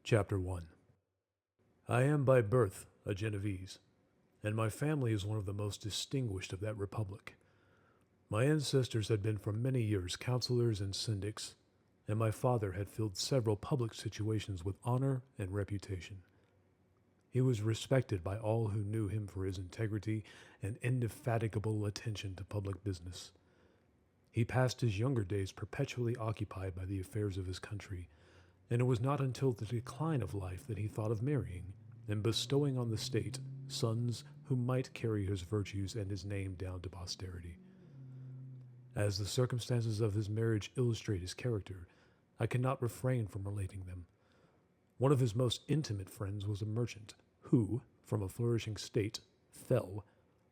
Chapter 1. I am by birth a Genovese, and my family is one of the most distinguished of that republic. My ancestors had been for many years counselors and syndics, and my father had filled several public situations with honor and reputation. He was respected by all who knew him for his integrity and indefatigable attention to public business. He passed his younger days perpetually occupied by the affairs of his country, and it was not until the decline of life that he thought of marrying and bestowing on the state sons who might carry his virtues and his name down to posterity. As the circumstances of his marriage illustrate his character, I cannot refrain from relating them. One of his most intimate friends was a merchant who, from a flourishing state, fell,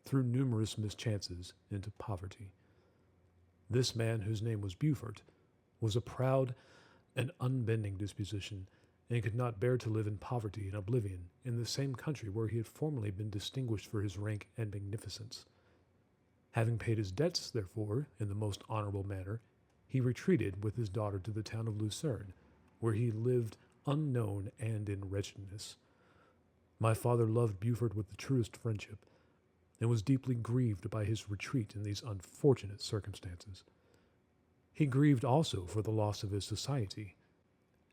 through numerous mischances, into poverty. This man, whose name was Beaufort, was a proud and unbending disposition, and could not bear to live in poverty and oblivion in the same country where he had formerly been distinguished for his rank and magnificence. Having paid his debts, therefore, in the most honorable manner, he retreated with his daughter to the town of Lucerne, where he lived unknown and in wretchedness. My father loved Beaufort with the truest friendship, and was deeply grieved by his retreat in these unfortunate circumstances. He grieved also for the loss of his society,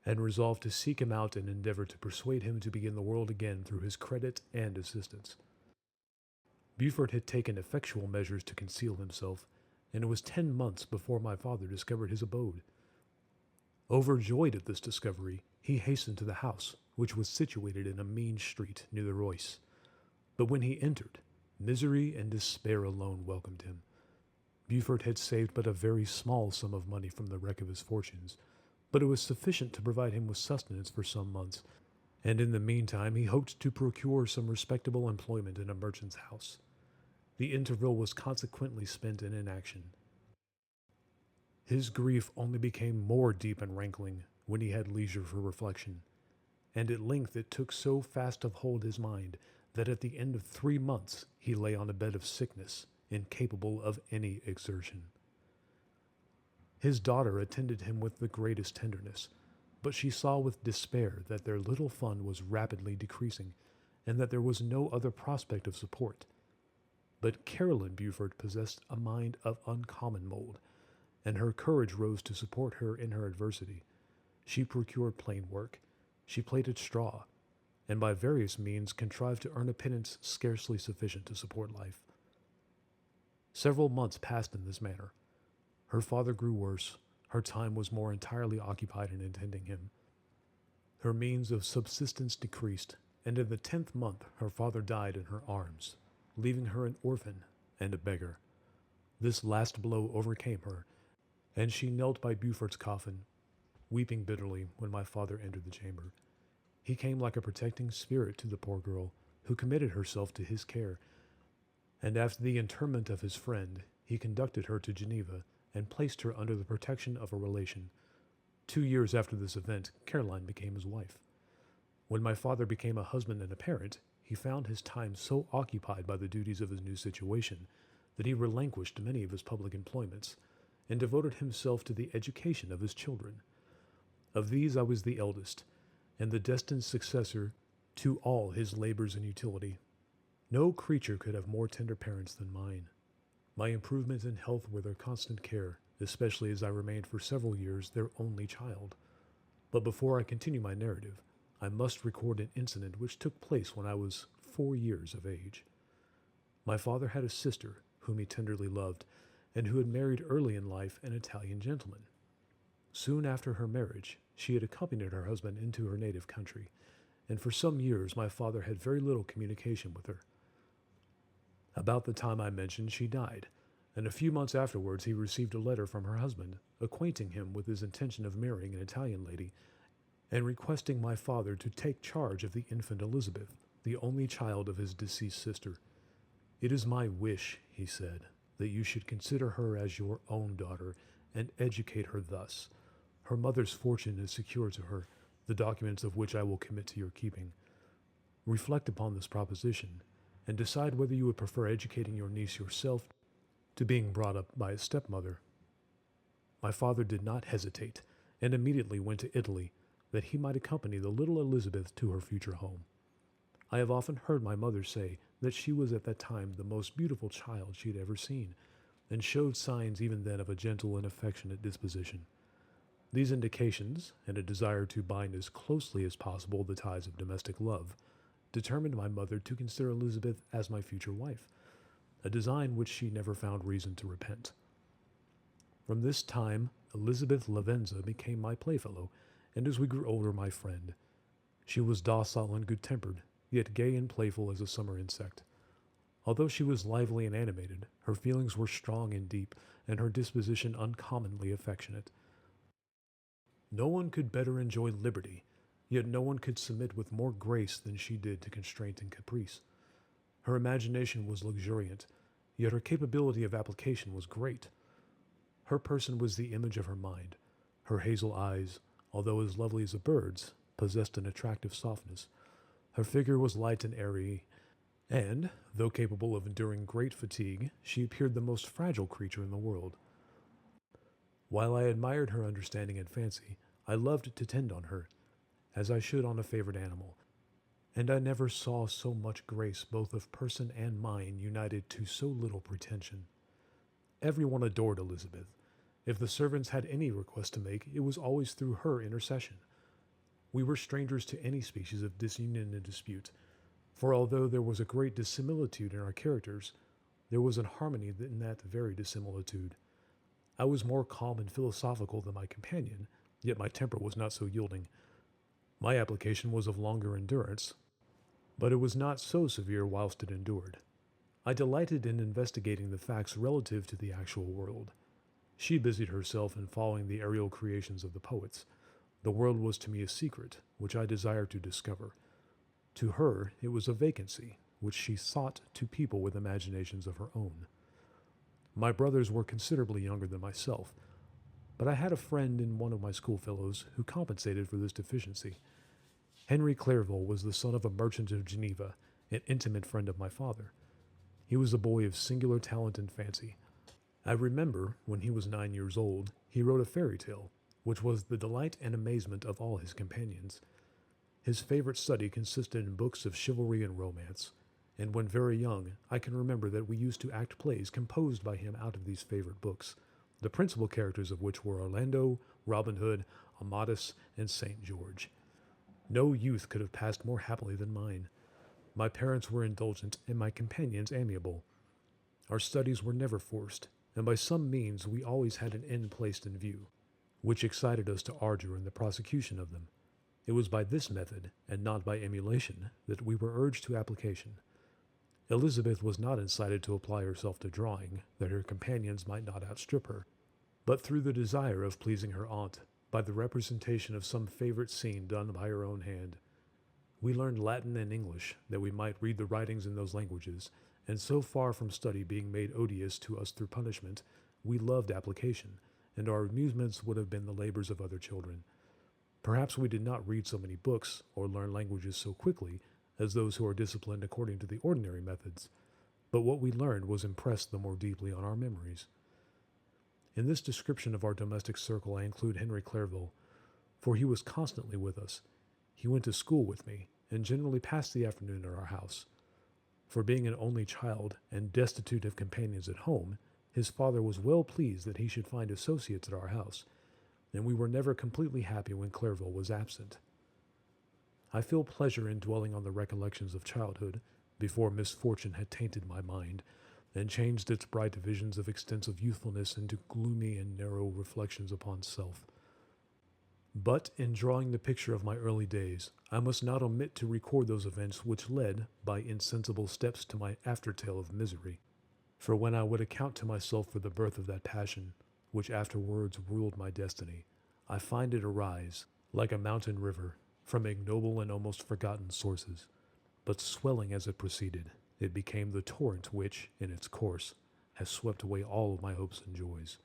and resolved to seek him out and endeavor to persuade him to begin the world again through his credit and assistance. Beaufort had taken effectual measures to conceal himself, and it was 10 months before my father discovered his abode. Overjoyed at this discovery, he hastened to the house, which was situated in a mean street near the Royce. But when he entered, misery and despair alone welcomed him. Beaufort had saved but a very small sum of money from the wreck of his fortunes, but it was sufficient to provide him with sustenance for some months, and in the meantime he hoped to procure some respectable employment in a merchant's house. The interval was consequently spent in inaction. His grief only became more deep and rankling when he had leisure for reflection, and at length it took so fast of hold his mind that at the end of 3 months he lay on a bed of sickness, incapable of any exertion. His daughter attended him with the greatest tenderness, but she saw with despair that their little fund was rapidly decreasing, and that there was no other prospect of support. But Caroline Beaufort possessed a mind of uncommon mold, and her courage rose to support her in her adversity. She procured plain work, she plaited straw, and by various means contrived to earn a pittance scarcely sufficient to support life. Several months passed in this manner. Her father grew worse, her time was more entirely occupied in attending him. Her means of subsistence decreased, and in the 10th month her father died in her arms, leaving her an orphan and a beggar. This last blow overcame her, and she knelt by Beaufort's coffin, weeping bitterly when my father entered the chamber. He came like a protecting spirit to the poor girl, who committed herself to his care, and after the interment of his friend, he conducted her to Geneva and placed her under the protection of a relation. 2 years after this event, Caroline became his wife. When my father became a husband and a parent, he found his time so occupied by the duties of his new situation that he relinquished many of his public employments and devoted himself to the education of his children. Of these I was the eldest, and the destined successor to all his labors and utility. No creature could have more tender parents than mine. My improvement in health were their constant care, especially as I remained for several years their only child. But before I continue my narrative, I must record an incident which took place when I was 4 years of age. My father had a sister whom he tenderly loved, and who had married early in life an Italian gentleman. Soon after her marriage, she had accompanied her husband into her native country, and for some years my father had very little communication with her. About the time I mentioned, she died, and a few months afterwards he received a letter from her husband, acquainting him with his intention of marrying an Italian lady, and requesting my father to take charge of the infant Elizabeth, the only child of his deceased sister. "It is my wish," he said, "that you should consider her as your own daughter, and educate her thus. Her mother's fortune is secure to her, the documents of which I will commit to your keeping. Reflect upon this proposition, and decide whether you would prefer educating your niece yourself to being brought up by a stepmother." My father did not hesitate, and immediately went to Italy, that he might accompany the little Elizabeth to her future home. I have often heard my mother say that she was at that time the most beautiful child she had ever seen, and showed signs even then of a gentle and affectionate disposition. These indications, and a desire to bind as closely as possible the ties of domestic love, determined my mother to consider Elizabeth as my future wife, a design which she never found reason to repent. From this time, Elizabeth Lavenza became my playfellow, and as we grew older, my friend. She was docile and good-tempered, yet gay and playful as a summer insect. Although she was lively and animated, her feelings were strong and deep, and her disposition uncommonly affectionate. No one could better enjoy liberty, yet no one could submit with more grace than she did to constraint and caprice. Her imagination was luxuriant, yet her capability of application was great. Her person was the image of her mind. Her hazel eyes, although as lovely as a bird's, possessed an attractive softness. Her figure was light and airy, and, though capable of enduring great fatigue, she appeared the most fragile creature in the world. While I admired her understanding and fancy, I loved to tend on her, as I should on a favorite animal, and I never saw so much grace both of person and mind united to so little pretension. Everyone adored Elizabeth. If the servants had any request to make, it was always through her intercession. We were strangers to any species of disunion and dispute, for although there was a great dissimilitude in our characters, there was an harmony in that very dissimilitude. I was more calm and philosophical than my companion, yet my temper was not so yielding. My application was of longer endurance, but it was not so severe whilst it endured. I delighted in investigating the facts relative to the actual world. She busied herself in following the aerial creations of the poets. The world was to me a secret, which I desired to discover. To her, it was a vacancy, which she sought to people with imaginations of her own. My brothers were considerably younger than myself, but I had a friend in one of my schoolfellows who compensated for this deficiency. Henry Clairvaux was the son of a merchant of Geneva, an intimate friend of my father. He was a boy of singular talent and fancy. I remember, when he was 9 years old, he wrote a fairy tale, which was the delight and amazement of all his companions. His favorite study consisted in books of chivalry and romance, and when very young, I can remember that we used to act plays composed by him out of these favorite books, the principal characters of which were Orlando, Robin Hood, Amadis, and St. George. No youth could have passed more happily than mine. My parents were indulgent, and my companions amiable. Our studies were never forced, and by some means we always had an end placed in view, which excited us to ardor in the prosecution of them. It was by this method, and not by emulation, that we were urged to application. Elizabeth was not incited to apply herself to drawing, that her companions might not outstrip her, but through the desire of pleasing her aunt, by the representation of some favorite scene done by her own hand. We learned Latin and English, that we might read the writings in those languages, and so far from study being made odious to us through punishment, we loved application, and our amusements would have been the labors of other children. Perhaps we did not read so many books, or learn languages so quickly, as those who are disciplined according to the ordinary methods, but what we learned was impressed the more deeply on our memories. In this description of our domestic circle I include Henry Clairvaux, for he was constantly with us. He went to school with me, and generally passed the afternoon at our house. For being an only child, and destitute of companions at home, his father was well pleased that he should find associates at our house, and we were never completely happy when Clairvaux was absent. I feel pleasure in dwelling on the recollections of childhood, before misfortune had tainted my mind, and changed its bright visions of extensive youthfulness into gloomy and narrow reflections upon self. But in drawing the picture of my early days, I must not omit to record those events which led, by insensible steps, to my aftertale of misery. For when I would account to myself for the birth of that passion, which afterwards ruled my destiny, I find it arise, like a mountain river, from ignoble and almost forgotten sources, but swelling as it proceeded, it became the torrent which, in its course, has swept away all of my hopes and joys.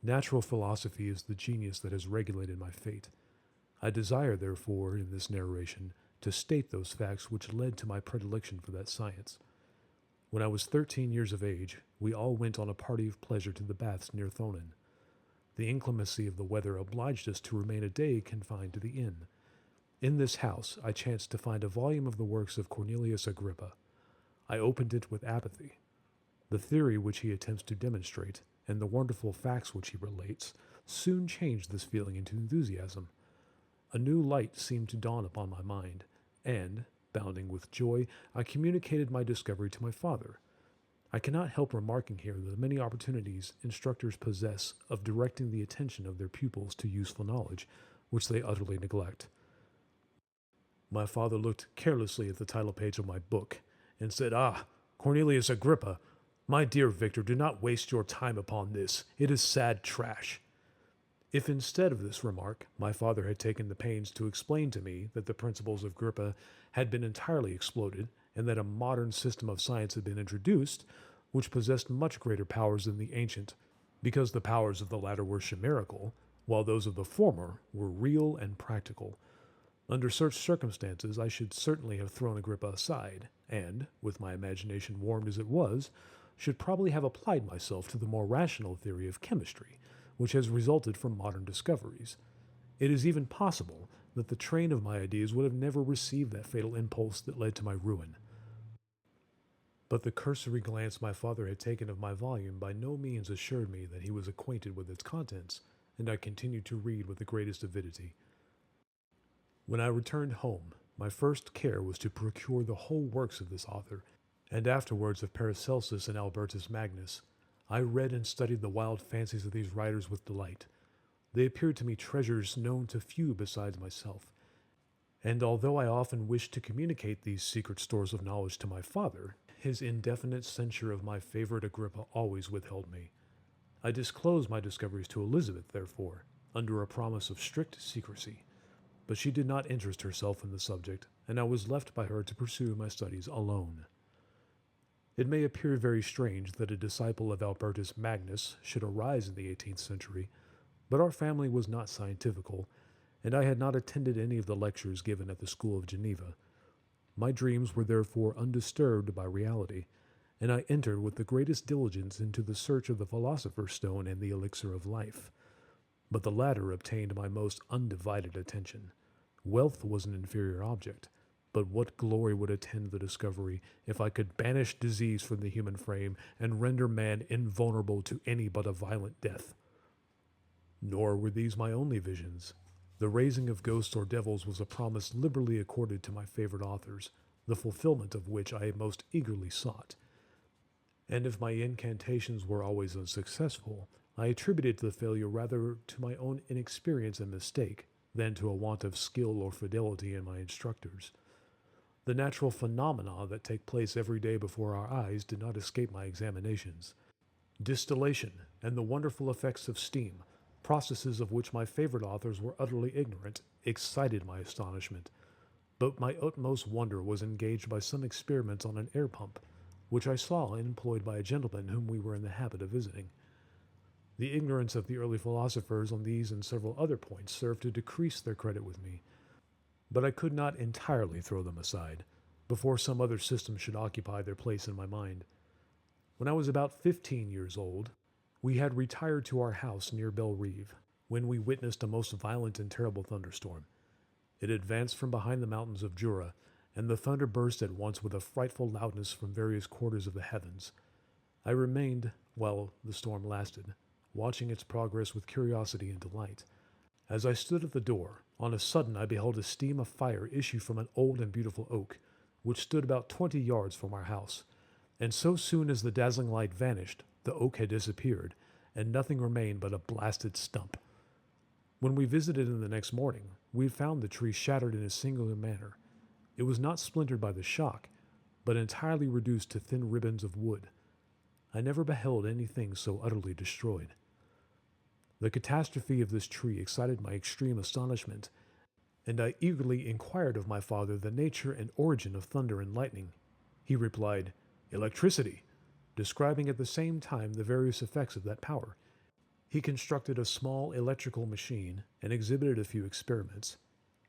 Natural philosophy is the genius that has regulated my fate. I desire, therefore, in this narration, to state those facts which led to my predilection for that science. When I was 13 years of age, we all went on a party of pleasure to the baths near Thonon. The inclemency of the weather obliged us to remain a day confined to the inn. In this house I chanced to find a volume of the works of Cornelius Agrippa. I opened it with apathy. The theory which he attempts to demonstrate, and the wonderful facts which he relates, soon changed this feeling into enthusiasm. A new light seemed to dawn upon my mind, and, bounding with joy, I communicated my discovery to my father. I cannot help remarking here the many opportunities instructors possess of directing the attention of their pupils to useful knowledge, which they utterly neglect. My father looked carelessly at the title page of my book, and said, "Ah, Cornelius Agrippa, my dear Victor, do not waste your time upon this. It is sad trash." If instead of this remark, my father had taken the pains to explain to me that the principles of Agrippa had been entirely exploded, and that a modern system of science had been introduced, which possessed much greater powers than the ancient, because the powers of the latter were chimerical, while those of the former were real and practical. Under such circumstances, I should certainly have thrown Agrippa aside, and, with my imagination warmed as it was, should probably have applied myself to the more rational theory of chemistry, which has resulted from modern discoveries. It is even possible that the train of my ideas would have never received that fatal impulse that led to my ruin. But the cursory glance my father had taken of my volume by no means assured me that he was acquainted with its contents, and I continued to read with the greatest avidity. When I returned home, my first care was to procure the whole works of this author, and afterwards of Paracelsus and Albertus Magnus. I read and studied the wild fancies of these writers with delight. They appeared to me treasures known to few besides myself, and although I often wished to communicate these secret stores of knowledge to my father, his indefinite censure of my favorite Agrippa always withheld me. I disclosed my discoveries to Elizabeth, therefore, under a promise of strict secrecy, but she did not interest herself in the subject, and I was left by her to pursue my studies alone. It may appear very strange that a disciple of Albertus Magnus should arise in the 18th century, but our family was not scientifical, and I had not attended any of the lectures given at the school of Geneva. My dreams were therefore undisturbed by reality, and I entered with the greatest diligence into the search of the philosopher's stone and the elixir of life. But the latter obtained my most undivided attention. Wealth was an inferior object, but what glory would attend the discovery if I could banish disease from the human frame and render man invulnerable to any but a violent death? Nor were these my only visions. The raising of ghosts or devils was a promise liberally accorded to my favorite authors, the fulfillment of which I most eagerly sought. And if my incantations were always unsuccessful, I attributed the failure rather to my own inexperience and mistake than to a want of skill or fidelity in my instructors. The natural phenomena that take place every day before our eyes did not escape my examinations. Distillation and the wonderful effects of steam, processes of which my favorite authors were utterly ignorant, excited my astonishment. But my utmost wonder was engaged by some experiments on an air pump, which I saw employed by a gentleman whom we were in the habit of visiting. The ignorance of the early philosophers on these and several other points served to decrease their credit with me, but I could not entirely throw them aside, before some other system should occupy their place in my mind. When I was about 15 years old, we had retired to our house near Bellerive, when we witnessed a most violent and terrible thunderstorm. It advanced from behind the mountains of Jura, and the thunder burst at once with a frightful loudness from various quarters of the heavens. I remained, while the storm lasted, watching its progress with curiosity and delight. As I stood at the door, on a sudden I beheld a steam of fire issue from an old and beautiful oak, which stood about 20 yards from our house, and so soon as the dazzling light vanished, the oak had disappeared, and nothing remained but a blasted stump. When we visited it the next morning, we found the tree shattered in a singular manner. It was not splintered by the shock, but entirely reduced to thin ribbons of wood. I never beheld anything so utterly destroyed. The catastrophe of this tree excited my extreme astonishment, and I eagerly inquired of my father the nature and origin of thunder and lightning. He replied, "Electricity," describing at the same time the various effects of that power. He constructed a small electrical machine and exhibited a few experiments.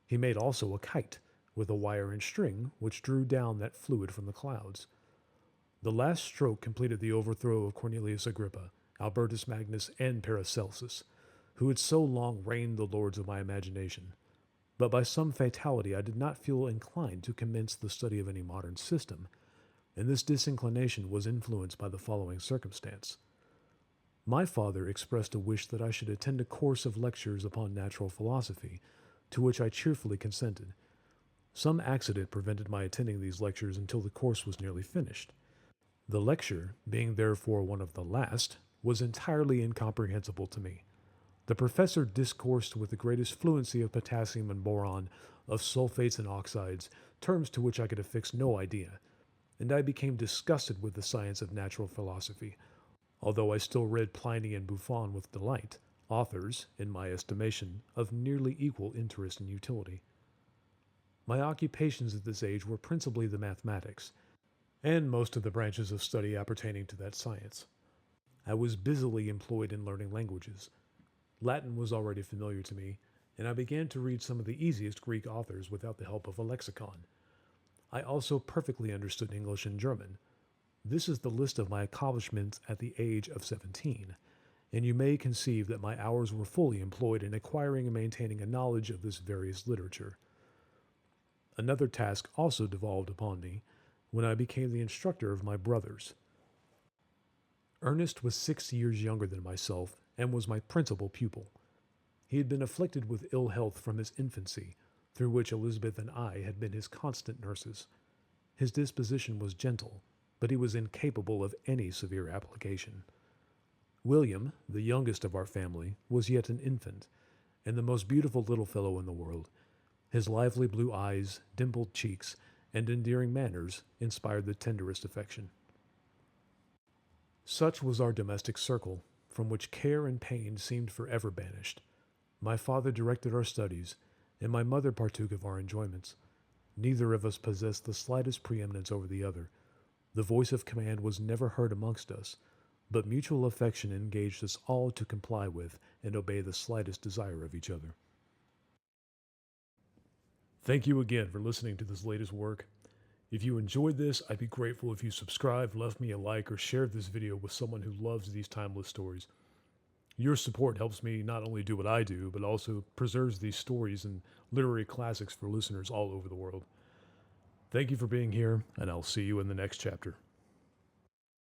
He made also a kite, with a wire and string, which drew down that fluid from the clouds. The last stroke completed the overthrow of Cornelius Agrippa, Albertus Magnus, and Paracelsus. who had so long reigned the lords of my imagination. But by some fatality I did not feel inclined to commence the study of any modern system, and this disinclination was influenced by the following circumstance. My father expressed a wish that I should attend a course of lectures upon natural philosophy, to which I cheerfully consented. Some accident prevented my attending these lectures until the course was nearly finished. The lecture, being therefore one of the last, was entirely incomprehensible to me. The professor discoursed with the greatest fluency of potassium and boron, of sulfates and oxides, terms to which I could affix no idea, and I became disgusted with the science of natural philosophy, although I still read Pliny and Buffon with delight, authors, in my estimation, of nearly equal interest and utility. My occupations at this age were principally the mathematics, and most of the branches of study appertaining to that science. I was busily employed in learning languages. Latin was already familiar to me, and I began to read some of the easiest Greek authors without the help of a lexicon. I also perfectly understood English and German. This is the list of my accomplishments at the age of 17, and you may conceive that my hours were fully employed in acquiring and maintaining a knowledge of this various literature. Another task also devolved upon me when I became the instructor of my brothers. Ernest was 6 years younger than myself and was my principal pupil. He had been afflicted with ill health from his infancy, through which Elizabeth and I had been his constant nurses. His disposition was gentle, but he was incapable of any severe application. William, the youngest of our family, was yet an infant, and the most beautiful little fellow in the world. His lively blue eyes, dimpled cheeks, and endearing manners inspired the tenderest affection. Such was our domestic circle, from which care and pain seemed forever banished. My father directed our studies, and my mother partook of our enjoyments. Neither of us possessed the slightest preeminence over the other. The voice of command was never heard amongst us, but mutual affection engaged us all to comply with and obey the slightest desire of each other. Thank you again for listening to this latest work. If you enjoyed this, I'd be grateful if you subscribed, left me a like, or shared this video with someone who loves these timeless stories. Your support helps me not only do what I do, but also preserves these stories and literary classics for listeners all over the world. Thank you for being here, and I'll see you in the next chapter.